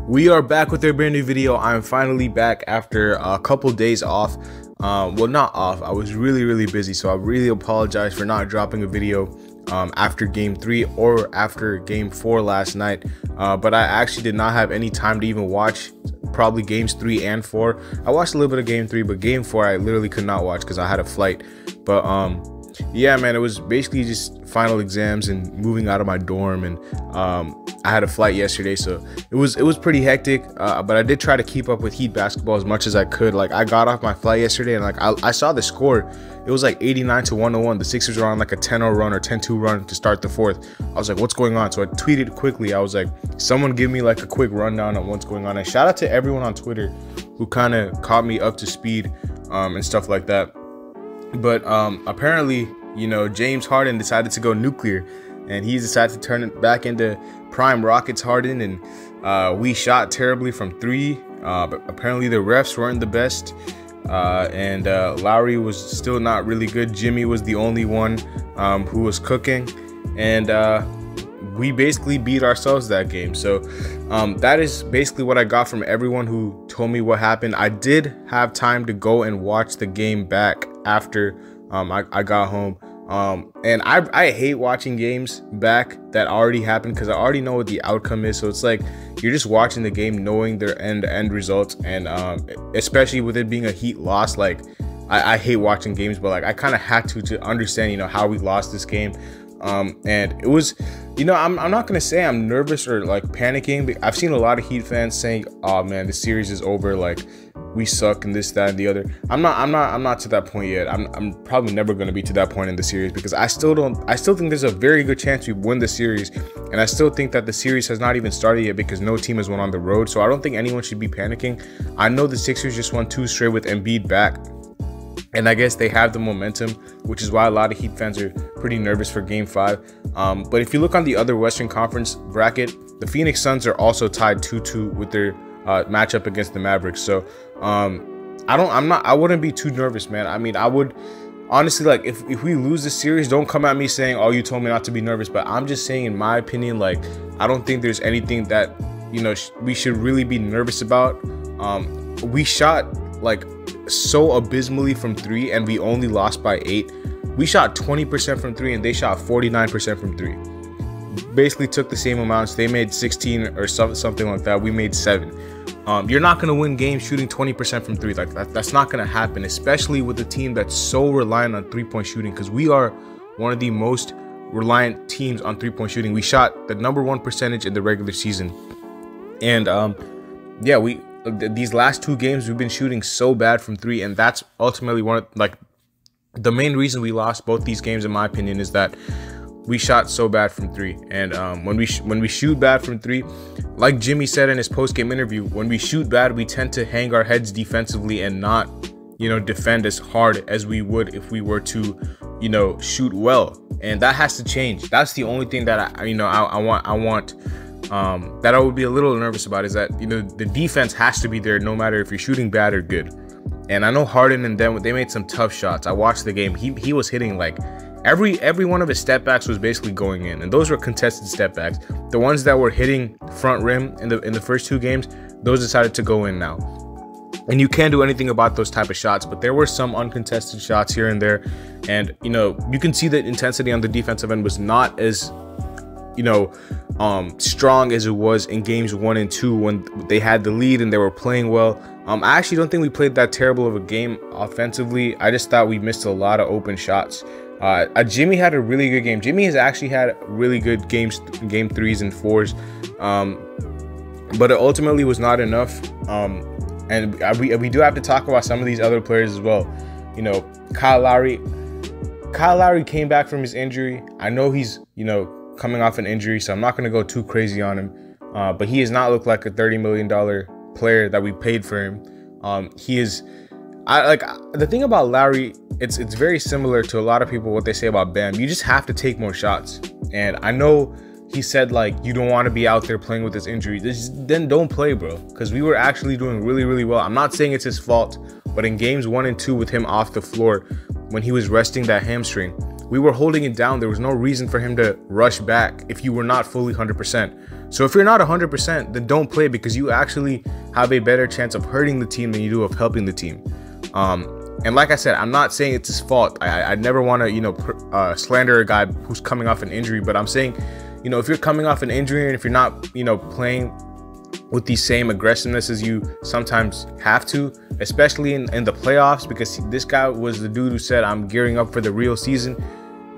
We are back with a brand new video. I'm finally back after a couple days off. Well, not off. I was really busy, so I really apologize for not dropping a video after game 3 or after game 4 last night. But I actually did not have any time to even watch probably games 3 and 4. I watched a little bit of game 3, but game 4 I literally could not watch because I had a flight. But yeah, man, it was basically just final exams and moving out of my dorm, and I had a flight yesterday, so it was pretty hectic. But I did try to keep up with Heat basketball as much as I could. Like, I got off my flight yesterday, and like I saw the score. It was like 89 to 101. The Sixers were on like a 10-0 run or 10-2 run to start the fourth. I was like, what's going on? So I tweeted quickly. I was like, someone give me like a quick rundown on what's going on. And shout out to everyone on Twitter who kind of caught me up to speed and stuff like that. But apparently, you know, James Harden decided to go nuclear, and he decided to turn it back into prime Rockets Harden, and we shot terribly from 3, but apparently the refs weren't the best, and Lowry was still not really good. Jimmy was the only one who was cooking, and we basically beat ourselves that game. So that is basically what I got from everyone who told me what happened. I did have time to go and watch the game back after I got home, and I hate watching games back that already happened because I already know what the outcome is. So it's like you're just watching the game knowing their end results, and especially with it being a Heat loss, like I hate watching games, but like I kind of had to understand, you know, how we lost this game. And it was, you know, I'm not gonna say I'm nervous or like panicking, but I've seen a lot of Heat fans saying, oh man, the series is over, like we suck and this, that, and the other. I'm not to that point yet. I'm probably never gonna be to that point in the series, because I still think there's a very good chance we win the series, and I still think that the series has not even started yet because no team has won on the road. So I don't think anyone should be panicking. I know the Sixers just won 2 straight with Embiid back, and I guess they have the momentum, which is why a lot of Heat fans are pretty nervous for game 5. But if you look on the other Western Conference bracket, the Phoenix Suns are also tied 2-2 with their matchup against the Mavericks. So I wouldn't be too nervous, man. I mean, I would honestly, like, if we lose this series, don't come at me saying, oh, you told me not to be nervous. But I'm just saying, in my opinion, like, I don't think there's anything that, you know, we should really be nervous about. We shot like so abysmally from 3, and we only lost by 8. We shot 20% from 3, and they shot 49% from 3. Basically took the same amounts. They made 16 or something like that. We made 7. You're not going to win games shooting 20% from 3. Like that's not going to happen, especially with a team that's so reliant on 3-point shooting, because we are one of the most reliant teams on 3-point shooting. We shot the #1 percentage in the regular season, and yeah, these last 2 games we've been shooting so bad from 3, and that's ultimately one of, like, the main reason we lost both these games, in my opinion, is that we shot so bad from 3. And when we shoot bad from 3, like Jimmy said in his post-game interview, when we shoot bad, we tend to hang our heads defensively and not, you know, defend as hard as we would if we were to, you know, shoot well. And that has to change. That's the only thing that I want that I would be a little nervous about, is that, you know, the defense has to be there no matter if you're shooting bad or good. And I know Harden and them, they made some tough shots. I watched the game. He was hitting, like, every one of his step backs was basically going in, and those were contested step backs. The ones that were hitting front rim in the first 2 games, those decided to go in now. And you can't do anything about those type of shots, but there were some uncontested shots here and there, and, you know, you can see that intensity on the defensive end was not as, you know, strong as it was in games 1 and 2 when they had the lead and they were playing well. I actually don't think we played that terrible of a game offensively. I just thought we missed a lot of open shots. Jimmy had a really good game. Jimmy has actually had really good games, game 3s and 4s, but it ultimately was not enough. And we do have to talk about some of these other players as well. You know, Kyle Lowry came back from his injury. I know he's, you know, coming off an injury, so I'm not going to go too crazy on him, but he has not looked like a $30 million player that we paid for him. He is, the thing about Lowry, it's very similar to a lot of people what they say about Bam. You just have to take more shots. And I know he said, like, you don't want to be out there playing with this injury. Then don't play, bro, because we were actually doing really well. I'm not saying it's his fault, but in games 1 and 2 with him off the floor, when he was resting that hamstring, we were holding it down. There was no reason for him to rush back if you were not fully 100%. So if you're not 100%, then don't play, because you actually have a better chance of hurting the team than you do of helping the team. And like I said, I'm not saying it's his fault. I never want to, slander a guy who's coming off an injury, but I'm saying, if you're coming off an injury and if you're not, playing with the same aggressiveness as you sometimes have to, especially in the playoffs, because this guy was the dude who said, I'm gearing up for the real season,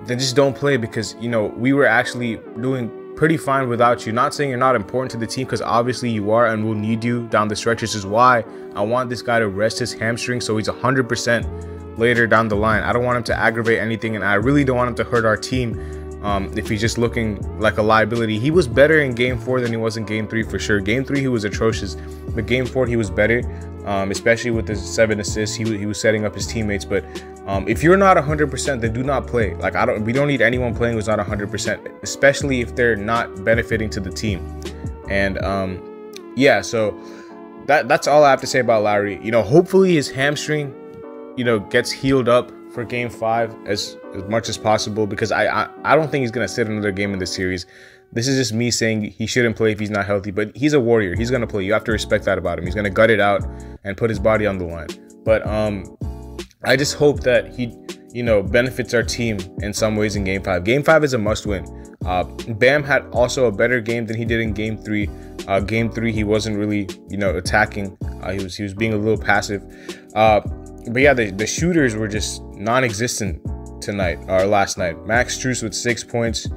then just don't play, because, we were actually doing pretty fine without you. Not saying you're not important to the team, because obviously you are, and we'll need you down the stretch. This is why I want this guy to rest his hamstring so he's 100% later down the line. I don't want him to aggravate anything, and I really don't want him to hurt our team if he's just looking like a liability. He was better in game 4 than he was in game 3 for sure. Game 3 he was atrocious, but game 4 he was better, especially with his 7 assists. He was setting up his teammates. But if you're not 100%, then do not play. Like, we don't need anyone playing who's not 100%, especially if they're not benefiting to the team. And yeah, so that's all I have to say about Lowry. Hopefully his hamstring gets healed up for game 5 as much as possible, because I don't think he's gonna sit another game in the series. This is just me saying he shouldn't play if he's not healthy, but he's a warrior. He's gonna play. You have to respect that about him. He's gonna gut it out and put his body on the line. But I just hope that he benefits our team in some ways in game 5. Game 5 is a must win. Bam had also a better game than he did in game 3. Game 3 he wasn't really attacking. He was being a little passive. But yeah, the shooters were just non-existent tonight or last night. Max Strus with 6 points.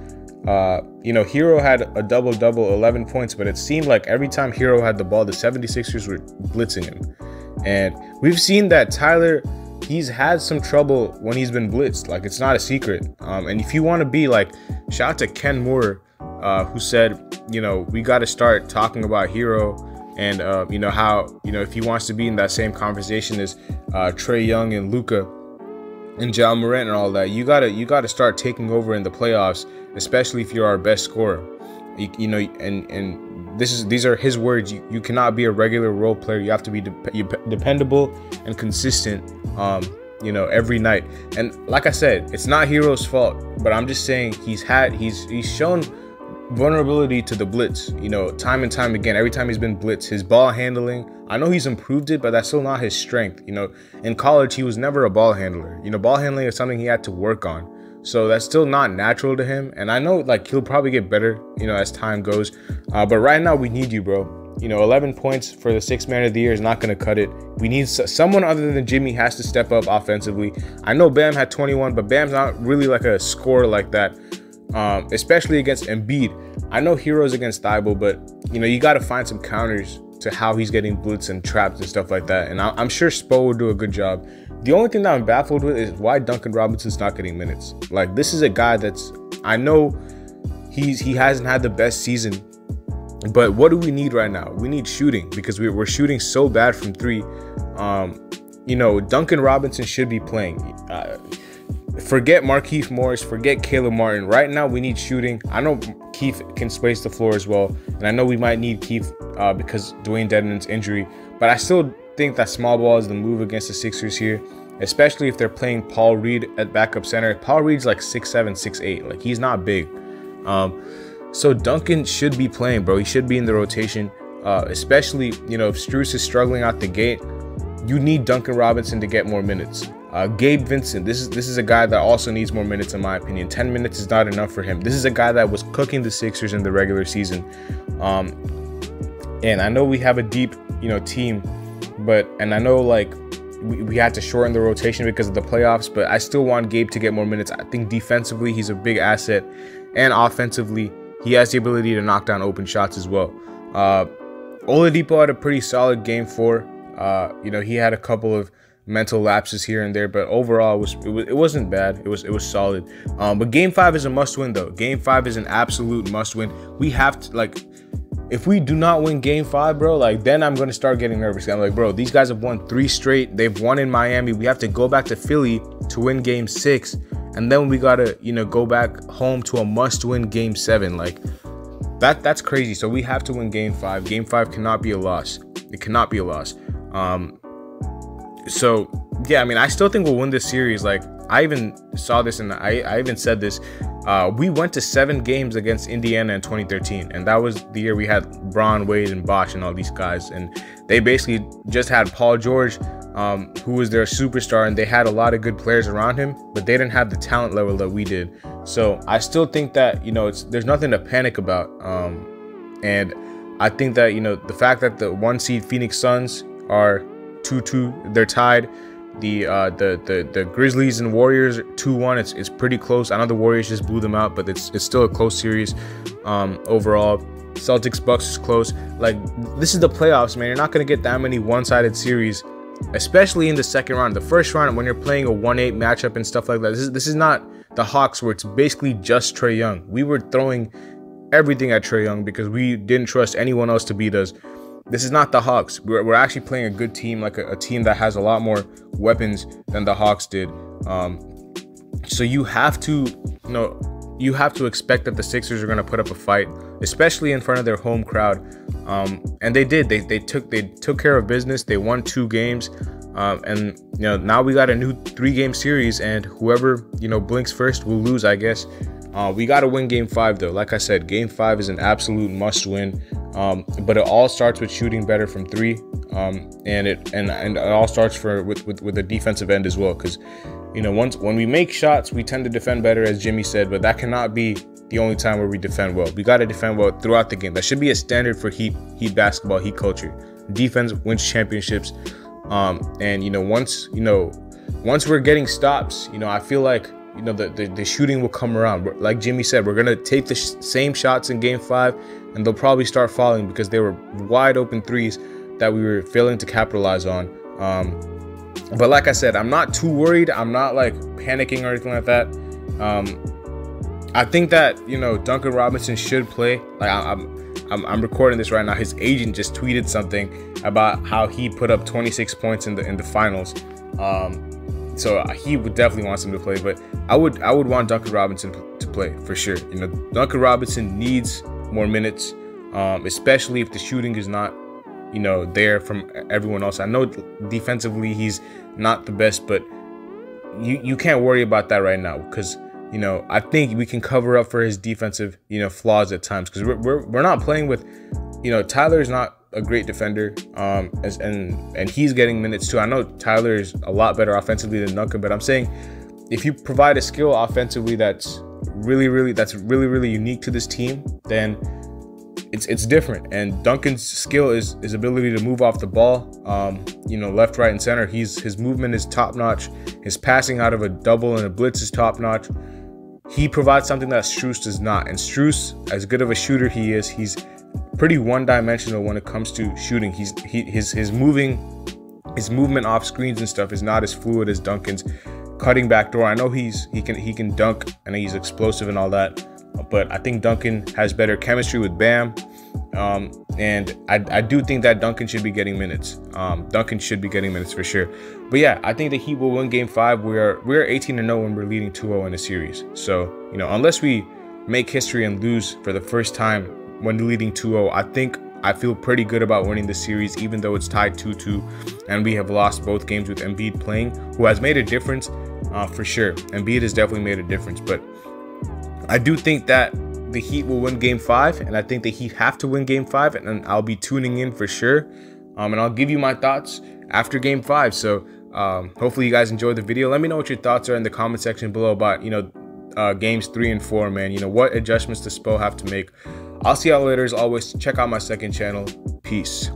Hero had a double-double, 11 points, but it seemed like every time Hero had the ball, the 76ers were blitzing him. And we've seen that Tyler, he's had some trouble when he's been blitzed. Like, it's not a secret. And if you want to be like, shout out to Ken Moore, who said, we got to start talking about Hero. And, how, if he wants to be in that same conversation as Trae Young and Luka and Ja Morant and all that, you gotta start taking over in the playoffs, especially if you're our best scorer. And these are his words. You cannot be a regular role player. You have to be dependable and consistent, every night. And like I said, it's not Hero's fault, but I'm just saying he's shown vulnerability to the blitz, time and time again. Every time he's been blitzed, his ball handling, I know he's improved it, but that's still not his strength. In college he was never a ball handler. Ball handling is something he had to work on, so that's still not natural to him. And I know, like, he'll probably get better as time goes, but right now we need you, bro. 11 points for the 6th man of the year is not going to cut it. We need someone other than Jimmy has to step up offensively. I know Bam had 21, but Bam's not really like a scorer like that. Especially against Embiid. I know Hero's against Thibault, but you got to find some counters to how he's getting blitzed and trapped and stuff like that. And I'm sure Spo will do a good job. The only thing that I'm baffled with is why Duncan Robinson's not getting minutes. Like, this is a guy that's, I know he hasn't had the best season, but what do we need right now? We need shooting, because we're shooting so bad from 3. Duncan Robinson should be playing. Forget Markieff Morris, forget Caleb Martin. Right now, we need shooting. I know Keith can space the floor as well, and I know we might need Keith because Dwayne Dedmon's injury, but I still think that small ball is the move against the Sixers here, especially if they're playing Paul Reed at backup center. Paul Reed's like 6'7", 6'8". Like, he's not big. So Duncan should be playing, bro. He should be in the rotation, especially, if Strus is struggling out the gate. You need Duncan Robinson to get more minutes. Gabe Vincent, this is a guy that also needs more minutes, in my opinion. 10 minutes is not enough for him. This is a guy that was cooking the Sixers in the regular season. And I know we have a deep, team, and I know, like, we had to shorten the rotation because of the playoffs, but I still want Gabe to get more minutes. I think defensively he's a big asset, and offensively he has the ability to knock down open shots as well. Oladipo had a pretty solid game 4. He had a couple of mental lapses here and there, but overall it wasn't bad. It was solid. But game 5 is a must win, though. Game 5 is an absolute must win. We have to, like, if we do not win game 5, bro, like, then I'm gonna start getting nervous. I'm like, bro, these guys have won 3 straight. They've won in Miami. We have to go back to Philly to win game 6, and then we gotta go back home to a must win game 7. Like, that's crazy. So we have to win game 5. Game 5 cannot be a loss. It cannot be a loss. So yeah, I mean, I still think we'll win this series. Like, I even saw this and I even said this. We went to 7 games against Indiana in 2013, and that was the year we had Braun, Wade, and Bosh and all these guys, and they basically just had Paul George, who was their superstar, and they had a lot of good players around him, but they didn't have the talent level that we did. So I still think that, you know, there's nothing to panic about, and I think that, you know, the fact that the 1 seed Phoenix Suns are 2-2, they're tied. The Grizzlies and Warriors 2-1. It's pretty close. I know the Warriors just blew them out, but it's still a close series overall. Celtics Bucks is close. Like, this is the playoffs, man. You're not gonna get that many one-sided series, especially in the second round. The first round, when you're playing a 1-8 matchup and stuff like that, this is not the Hawks where it's basically just Trae Young. We were throwing everything at Trae Young because we didn't trust anyone else to beat us. This is not the Hawks. We're actually playing a good team, like a team that has a lot more weapons than the Hawks did. So you have to, you know, you have to expect that the Sixers are going to put up a fight, especially in front of their home crowd. And they did. They took care of business. They won 2 games. And, you know, now we got a new 3-game series, and whoever, you know, blinks first will lose, I guess. We got to win Game 5, though. Like I said, Game 5 is an absolute must-win. But it all starts with shooting better from 3, and it all starts with a defensive end as well. Because, you know, when we make shots, we tend to defend better, as Jimmy said. But that cannot be the only time where we defend well. We got to defend well throughout the game. That should be a standard for Heat basketball, Heat culture. Defense wins championships. And, you know, once we're getting stops, you know, I feel like, you know, the shooting will come around. Like Jimmy said, we're gonna take the same shots in Game 5, and they'll probably start falling because they were wide open threes that we were failing to capitalize on. But like I said, I'm not too worried. I'm not like panicking or anything like that. I think that, you know, Duncan Robinson should play. Like, I'm recording this right now. His agent just tweeted something about how he put up 26 points in the finals. So he would definitely want him to play, but I would want Duncan Robinson to play for sure. You know, Duncan Robinson needs more minutes, especially if the shooting is not, you know, there from everyone else. I know defensively he's not the best, but you can't worry about that right now because, you know, I think we can cover up for his defensive, you know, flaws at times because we're not playing with, you know, Tyler's not a great defender, and he's getting minutes too. I know Tyler is a lot better offensively than Duncan, but I'm saying if you provide a skill offensively that's really unique to this team, then it's different. And Duncan's skill is his ability to move off the ball, you know, left, right, and center. His movement is top notch. His passing out of a double and a blitz is top notch. He provides something that Strus does not. And Strus, as good of a shooter he is, he's pretty one-dimensional when it comes to shooting. His movement off screens and stuff is not as fluid as Duncan's. Cutting back door, I know he can dunk and he's explosive and all that, but I think Duncan has better chemistry with Bam, and I do think that Duncan should be getting minutes. Duncan should be getting minutes for sure. But yeah, I think the Heat will win Game 5. We're 18-0 when we're leading 2-0 in a series. So, you know, unless we make history and lose for the first time when leading 2-0, I feel pretty good about winning the series, even though it's tied 2-2 and we have lost both games with Embiid playing, who has made a difference for sure. Embiid has definitely made a difference, but I do think that the Heat will win Game 5, and I think the Heat have to win Game 5, and I'll be tuning in for sure, and I'll give you my thoughts after Game 5. So hopefully you guys enjoyed the video. Let me know what your thoughts are in the comment section below about, you know, Games 3 and 4, man. You know, what adjustments does Spo have to make? I'll see y'all later. As always, check out my second channel. Peace.